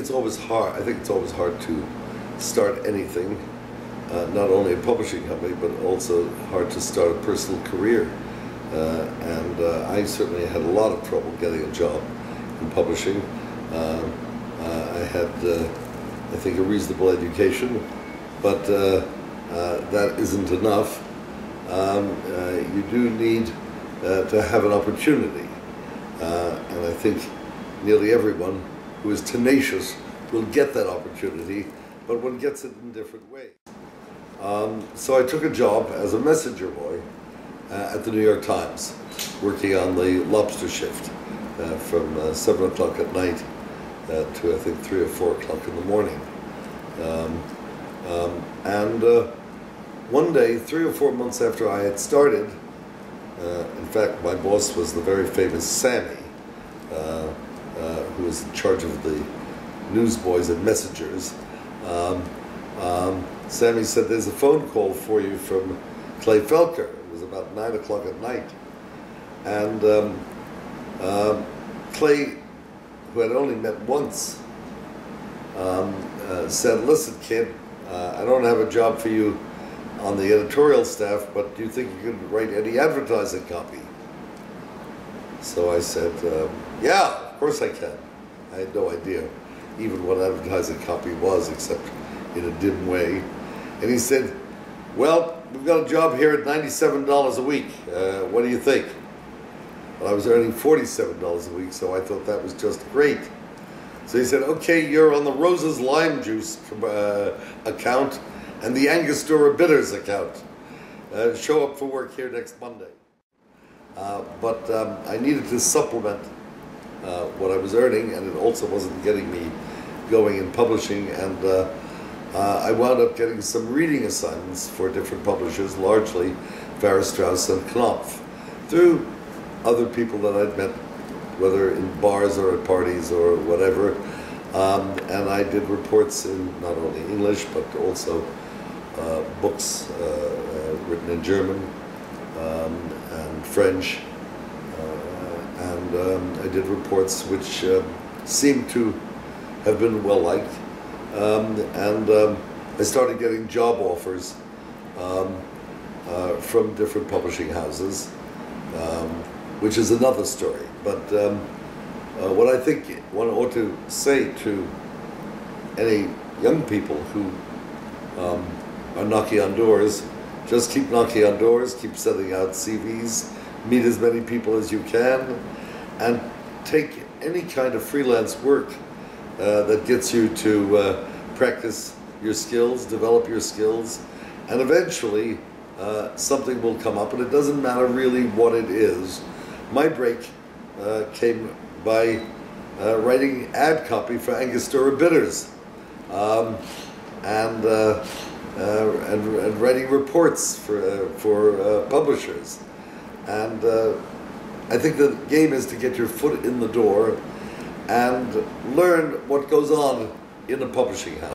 it's always hard. I think it's always hard to start anything, not only a publishing company, but also hard to start a personal career. And I certainly had a lot of trouble getting a job in publishing. I had, I think, a reasonable education, but that isn't enough. You do need to have an opportunity, and I think nearly everyone who is tenacious will get that opportunity, but one gets it in different ways. So I took a job as a messenger boy at the New York Times, working on the lobster shift from 7 o'clock at night to I think 3 or 4 o'clock in the morning. One day, 3 or 4 months after I had started, in fact my boss was the very famous Sammy, who was in charge of the newsboys and messengers. Sammy said, "There's a phone call for you from Clay Felker." It was about 9 o'clock at night. And Clay, who had only met once, said, "Listen, kid, I don't have a job for you on the editorial staff, but do you think you could write any advertising copy?" So I said, "Yeah, of course I can." I had no idea even what advertising copy was, except in a dim way. And he said, "Well, we've got a job here at $97 a week. What do you think?" Well, I was earning $47 a week, so I thought that was just great. So he said, "Okay, you're on the Rose's Lime Juice account and the Angostura Bitters account. Show up for work here next Monday." But I needed to supplement what I was earning, and it also wasn't getting me going in publishing, and I wound up getting some reading assignments for different publishers, largely Farrar, Straus and Knopf, through other people that I'd met, whether in bars or at parties or whatever. And I did reports in not only English, but also books written in German and French. I did reports which seemed to have been well liked. I started getting job offers from different publishing houses, which is another story. But what I think one ought to say to any young people who are knocking on doors, just keep knocking on doors, keep sending out CVs, meet as many people as you can, and take any kind of freelance work that gets you to practice your skills, develop your skills, and eventually something will come up, and it doesn't matter really what it is. My break came by writing ad copy for Angostura Bitters, and writing reports for publishers. And I think the game is to get your foot in the door and learn what goes on in a publishing house.